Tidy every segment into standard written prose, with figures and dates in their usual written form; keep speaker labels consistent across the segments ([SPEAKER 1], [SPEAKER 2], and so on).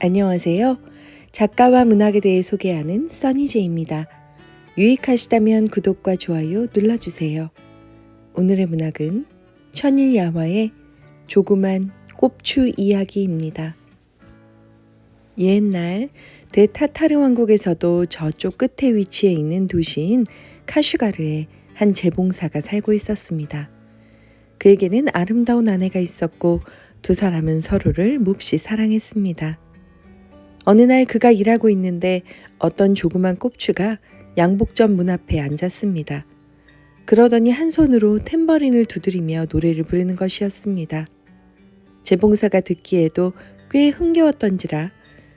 [SPEAKER 1] 안녕하세요. 작가와 문학에 대해 소개하는 써니제입니다. 유익하시다면 구독과 좋아요 눌러주세요. 오늘의 문학은 천일야화의 조그만 꼽추 이야기입니다. 옛날 대타타르 왕국에서도 저쪽 끝에 위치해 있는 도시인 카슈가르에 한 재봉사가 살고 있었습니다. 그에게는 아름다운 아내가 있었고 두 사람은 서로를 몹시 사랑했습니다. 어느 날 그가 일하고 있는데 어떤 조그만 꼽추가 양복점 문 앞에 앉았습니다. 그러더니 한 손으로 탬버린을 두드리며 노래를 부르는 것이었습니다. 재봉사가 듣기에도 꽤 흥겨웠던지라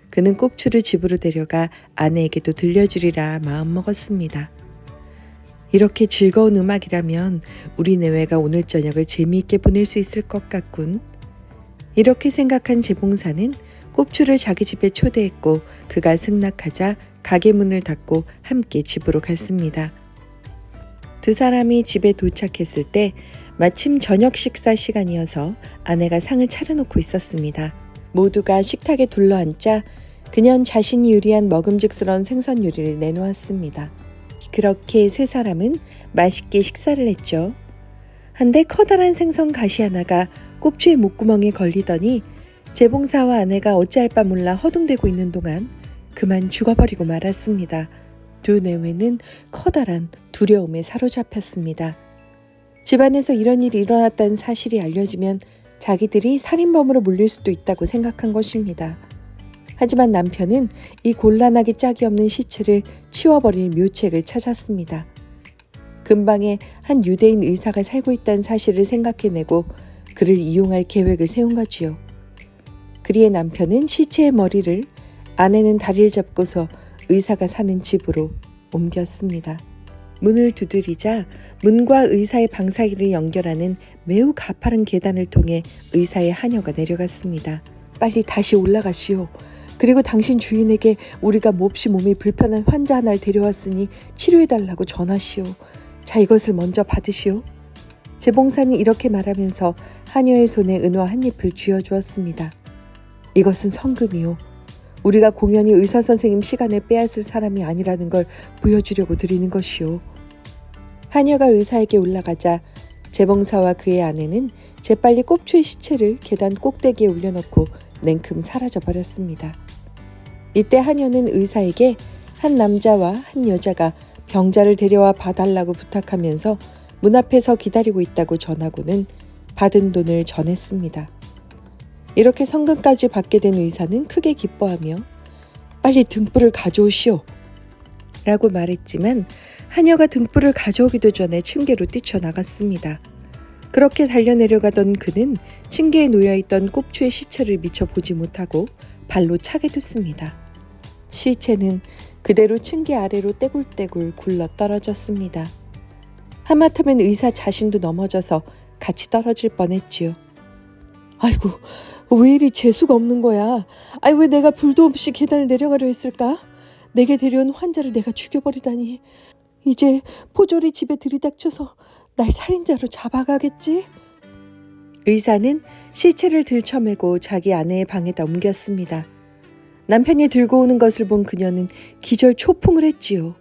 [SPEAKER 1] 그는 꼽추를 집으로 데려가 아내에게도 들려주리라 마음먹었습니다. 이렇게 즐거운 음악이라면 우리 내외가 오늘 저녁을 재미있게 보낼 수 있을 것 같군. 이렇게 생각한 재봉사는 꼽추를 자기 집에 초대했고 그가 승낙하자 가게 문을 닫고 함께 집으로 갔습니다. 두 사람이 집에 도착했을 때 마침 저녁 식사 시간이어서 아내가 상을 차려놓고 있었습니다. 모두가 식탁에 둘러앉자 그녀는 자신이 요리한 먹음직스러운 생선 요리를 내놓았습니다. 그렇게 세 사람은 맛있게 식사를 했죠. 한데 커다란 생선 가시 하나가 꼽추의 목구멍에 걸리더니 재봉사와 아내가 어찌할 바 몰라 허둥대고 있는 동안 그만 죽어버리고 말았습니다. 두 내외는 커다란 두려움에 사로잡혔습니다. 집안에서 이런 일이 일어났다는 사실이 알려지면 자기들이 살인범으로 몰릴 수도 있다고 생각한 것입니다. 하지만 남편은 이 곤란하기 짝이 없는 시체를 치워버릴 묘책을 찾았습니다. 근방에 한 유대인 의사가 살고 있다는 사실을 생각해내고 그를 이용할 계획을 세운 거지요. 그리의 남편은 시체의 머리를, 아내는 다리를 잡고서 의사가 사는 집으로 옮겼습니다. 문을 두드리자 문과 의사의 방사기를 연결하는 매우 가파른 계단을 통해 의사의 하녀가 내려갔습니다. 빨리 다시 올라가시오. 그리고 당신 주인에게 우리가 몹시 몸이 불편한 환자 하나를 데려왔으니 치료해달라고 전하시오. 자, 이것을 먼저 받으시오. 재봉사는 이렇게 말하면서 하녀의 손에 은화 한 잎을 쥐어주었습니다. 이것은 성금이요. 우리가 공연히 의사 선생님 시간을 빼앗을 사람이 아니라는 걸 보여주려고 드리는 것이요. 하녀가 의사에게 올라가자 재봉사와 그의 아내는 재빨리 꼽추의 시체를 계단 꼭대기에 올려놓고 냉큼 사라져 버렸습니다. 이때 하녀는 의사에게 한 남자와 한 여자가 병자를 데려와 봐달라고 부탁하면서 문 앞에서 기다리고 있다고 전하고는 받은 돈을 전했습니다. 이렇게 성금까지 받게 된 의사는 크게 기뻐하며 빨리 등불을 가져오시오 라고 말했지만 하녀가 등불을 가져오기도 전에 층계로 뛰쳐나갔습니다. 그렇게 달려내려가던 그는 층계에 놓여있던 꼽추의 시체를 미처 보지 못하고 발로 차게 됐습니다. 시체는 그대로 층계 아래로 떼굴떼굴 굴러 떨어졌습니다. 하마터면 의사 자신도 넘어져서 같이 떨어질 뻔했지요. 아이고, 왜 이리 재수가 없는 거야? 왜 내가 불도 없이 계단을 내려가려 했을까? 내게 데려온 환자를 내가 죽여버리다니. 이제 포졸이 집에 들이닥쳐서 날 살인자로 잡아가겠지? 의사는 시체를 들쳐매고 자기 아내의 방에다 옮겼습니다. 남편이 들고 오는 것을 본 그녀는 기절 초풍을 했지요.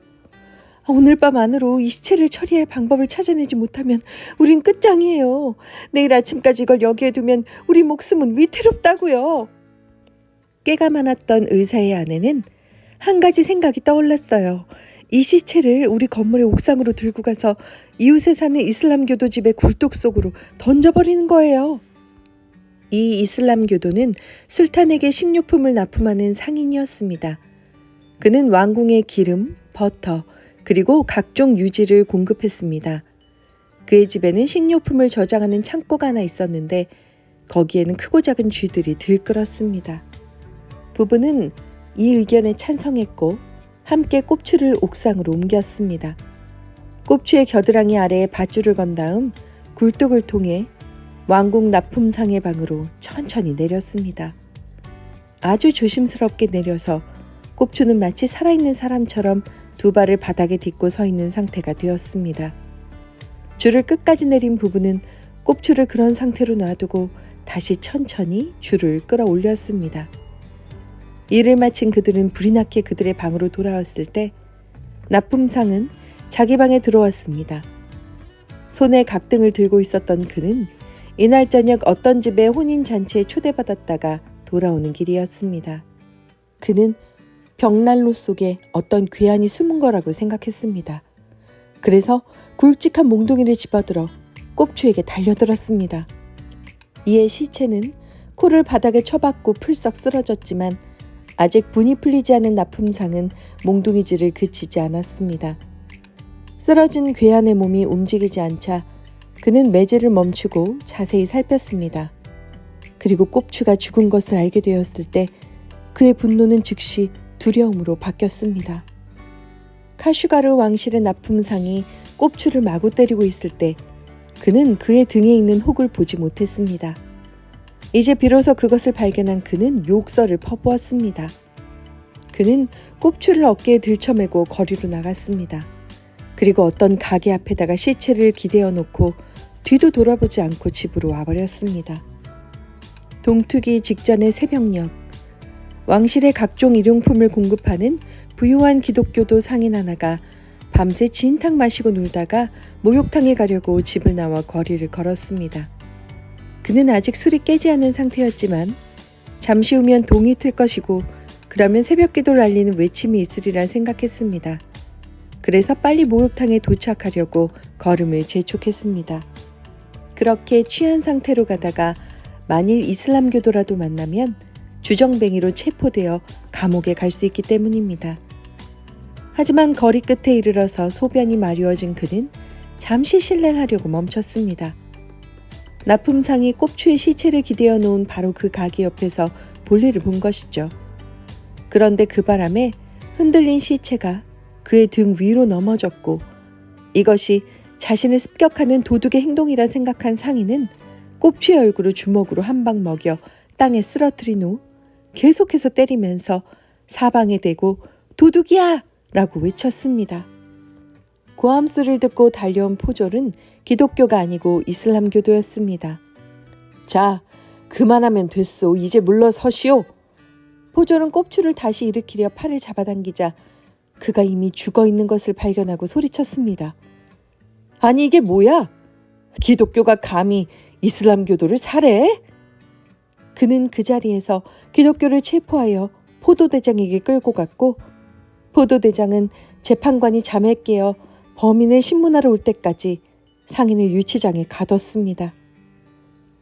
[SPEAKER 1] 오늘 밤 안으로 이 시체를 처리할 방법을 찾아내지 못하면 우린 끝장이에요. 내일 아침까지 이걸 여기에 두면 우리 목숨은 위태롭다고요. 깨가 많았던 의사의 아내는 한 가지 생각이 떠올랐어요. 이 시체를 우리 건물의 옥상으로 들고 가서 이웃에 사는 이슬람교도 집의 굴뚝 속으로 던져버리는 거예요. 이 이슬람교도는 술탄에게 식료품을 납품하는 상인이었습니다. 그는 왕궁의 기름, 버터, 그리고 각종 유지를 공급했습니다. 그의 집에는 식료품을 저장하는 창고가 하나 있었는데 거기에는 크고 작은 쥐들이 들끓었습니다. 부부는 이 의견에 찬성했고 함께 꼽추를 옥상으로 옮겼습니다. 꼽추의 겨드랑이 아래에 밧줄을 건 다음 굴뚝을 통해 왕궁 납품상의 방으로 천천히 내렸습니다. 아주 조심스럽게 내려서 꼽추는 마치 살아있는 사람처럼 두 발을 바닥에 딛고 서 있는 상태가 되었습니다. 줄을 끝까지 내린 부부는 꼽추를 그런 상태로 놔두고 다시 천천히 줄을 끌어올렸습니다. 일을 마친 그들은 불이 나게 그들의 방으로 돌아왔을 때 납품상은 자기 방에 들어왔습니다. 손에 각등을 들고 있었던 그는 이날 저녁 어떤 집의 혼인잔치에 초대받았다가 돌아오는 길이었습니다. 그는 벽난로 속에 어떤 괴한이 숨은 거라고 생각했습니다. 그래서 굵직한 몽둥이를 집어들어 꼽추에게 달려들었습니다. 이에 시체는 코를 바닥에 쳐박고 풀썩 쓰러졌지만 아직 분이 풀리지 않은 납품상은 몽둥이질을 그치지 않았습니다. 쓰러진 괴한의 몸이 움직이지 않자 그는 매질을 멈추고 자세히 살폈습니다. 그리고 꼽추가 죽은 것을 알게 되었을 때 그의 분노는 즉시 두려움으로 바뀌었습니다. 카슈가르 왕실의 납품상이 꼽추를 마구 때리고 있을 때 그는 그의 등에 있는 혹을 보지 못했습니다. 이제 비로소 그것을 발견한 그는 욕설을 퍼부었습니다. 그는 꼽추를 어깨에 들쳐매고 거리로 나갔습니다. 그리고 어떤 가게 앞에다가 시체를 기대어 놓고 뒤도 돌아보지 않고 집으로 와버렸습니다. 동투기 직전의 새벽녘, 왕실의 각종 일용품을 공급하는 부유한 기독교도 상인 하나가 밤새 진탕 마시고 놀다가 목욕탕에 가려고 집을 나와 거리를 걸었습니다. 그는 아직 술이 깨지 않은 상태였지만 잠시 후면 동이 틀 것이고 그러면 새벽 기도를 알리는 외침이 있으리라 생각했습니다. 그래서 빨리 목욕탕에 도착하려고 걸음을 재촉했습니다. 그렇게 취한 상태로 가다가 만일 이슬람교도라도 만나면 주정뱅이로 체포되어 감옥에 갈 수 있기 때문입니다. 하지만 거리 끝에 이르러서 소변이 마려워진 그는 잠시 실례하려고 멈췄습니다. 납품상이 꼽추의 시체를 기대어 놓은 바로 그 가게 옆에서 볼일을 본 것이죠. 그런데 그 바람에 흔들린 시체가 그의 등 위로 넘어졌고 이것이 자신을 습격하는 도둑의 행동이라 생각한 상인은 꼽추의 얼굴을 주먹으로 한 방 먹여 땅에 쓰러뜨린 후 계속해서 때리면서 사방에 대고 도둑이야! 라고 외쳤습니다. 고함소리를 듣고 달려온 포졸은 기독교가 아니고 이슬람교도였습니다. 자, 그만하면 됐소. 이제 물러서시오. 포졸은 꼽추를 다시 일으키려 팔을 잡아당기자 그가 이미 죽어있는 것을 발견하고 소리쳤습니다. 아니 이게 뭐야? 기독교가 감히 이슬람교도를 살해? 그는 그 자리에서 기독교를 체포하여 포도대장에게 끌고 갔고 포도대장은 재판관이 잠에 깨어 범인을 신문하러 올 때까지 상인을 유치장에 가뒀습니다.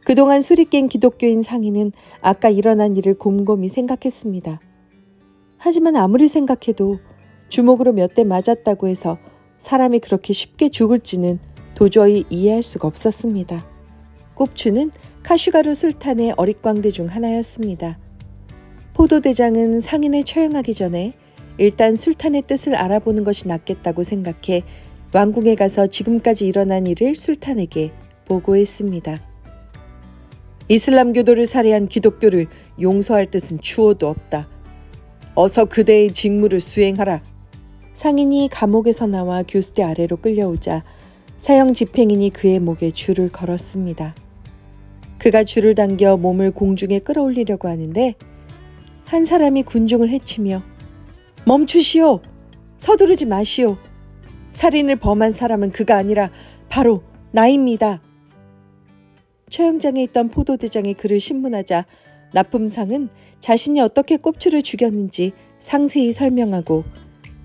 [SPEAKER 1] 그동안 술이 깬 기독교인 상인은 아까 일어난 일을 곰곰이 생각했습니다. 하지만 아무리 생각해도 주먹으로 몇 대 맞았다고 해서 사람이 그렇게 쉽게 죽을지는 도저히 이해할 수가 없었습니다. 꼽추는 카슈가르 술탄의 어릿광대 중 하나였습니다. 포도대장은 상인을 처형하기 전에 일단 술탄의 뜻을 알아보는 것이 낫겠다고 생각해 왕궁에 가서 지금까지 일어난 일을 술탄에게 보고했습니다. 이슬람교도를 살해한 기독교를 용서할 뜻은 추호도 없다. 어서 그대의 직무를 수행하라. 상인이 감옥에서 나와 교수대 아래로 끌려오자 사형 집행인이 그의 목에 줄을 걸었습니다. 그가 줄을 당겨 몸을 공중에 끌어올리려고 하는데 한 사람이 군중을 해치며 멈추시오! 서두르지 마시오! 살인을 범한 사람은 그가 아니라 바로 나입니다. 처형장에 있던 포도대장이 그를 신문하자 납품상은 자신이 어떻게 꼽추를 죽였는지 상세히 설명하고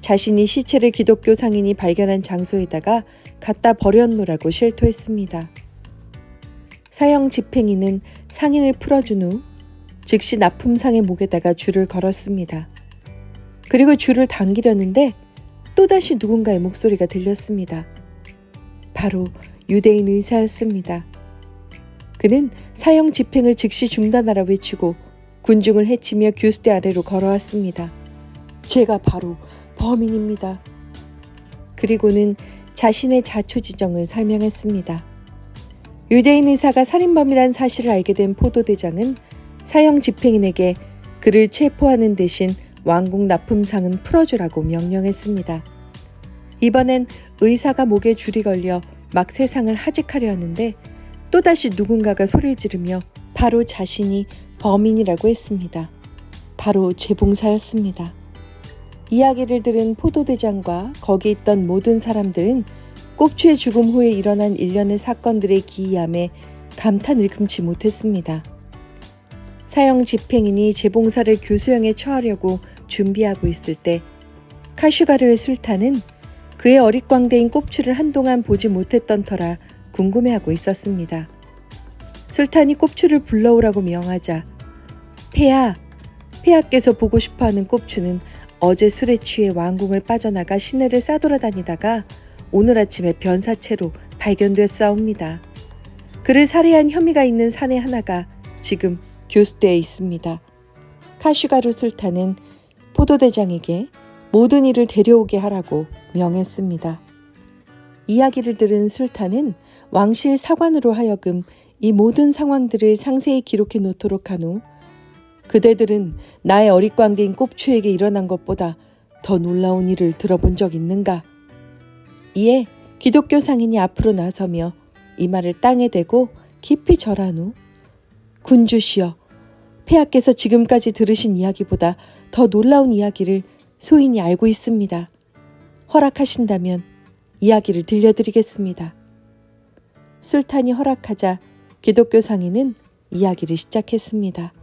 [SPEAKER 1] 자신이 시체를 기독교 상인이 발견한 장소에다가 갖다 버렸노라고 실토했습니다. 사형 집행인은 상인을 풀어준 후 즉시 납품상의 목에다가 줄을 걸었습니다. 그리고 줄을 당기려는데 또다시 누군가의 목소리가 들렸습니다. 바로 유대인 의사였습니다. 그는 사형 집행을 즉시 중단하라 외치고 군중을 해치며 교수대 아래로 걸어왔습니다. 제가 바로 범인입니다. 그리고는 자신의 자초지정을 설명했습니다. 유대인 의사가 살인범이란 사실을 알게 된 포도대장은 사형 집행인에게 그를 체포하는 대신 왕궁 납품상은 풀어주라고 명령했습니다. 이번엔 의사가 목에 줄이 걸려 막 세상을 하직하려 하는데 또다시 누군가가 소리를 지르며 바로 자신이 범인이라고 했습니다. 바로 재봉사였습니다. 이야기를 들은 포도대장과 거기 있던 모든 사람들은 꼽추의 죽음 후에 일어난 일련의 사건들의 기이함에 감탄을 금치 못했습니다. 사형 집행인이 재봉사를 교수형에 처하려고 준비하고 있을 때 카슈가르의 술탄은 그의 어릿광대인 꼽추를 한동안 보지 못했던 터라 궁금해하고 있었습니다. 술탄이 꼽추를 불러오라고 명하자 폐하께서 보고 싶어하는 꼽추는 어제 술에 취해 왕궁을 빠져나가 시내를 싸돌아다니다가 오늘 아침에 변사체로 발견됐사옵니다. 그를 살해한 혐의가 있는 사내 하나가 지금 교수대에 있습니다. 카슈가르 술탄은 포도대장에게 모든 일을 데려오게 하라고 명했습니다. 이야기를 들은 술탄은 왕실 사관으로 하여금 이 모든 상황들을 상세히 기록해 놓도록 한 후 그대들은 나의 어릿광대인 꼽추에게 일어난 것보다 더 놀라운 일을 들어본 적 있는가? 이에 기독교 상인이 앞으로 나서며 이 말을 땅에 대고 깊이 절한 후 군주시여, 폐하께서 지금까지 들으신 이야기보다 더 놀라운 이야기를 소인이 알고 있습니다. 허락하신다면 이야기를 들려드리겠습니다. 술탄이 허락하자 기독교 상인은 이야기를 시작했습니다.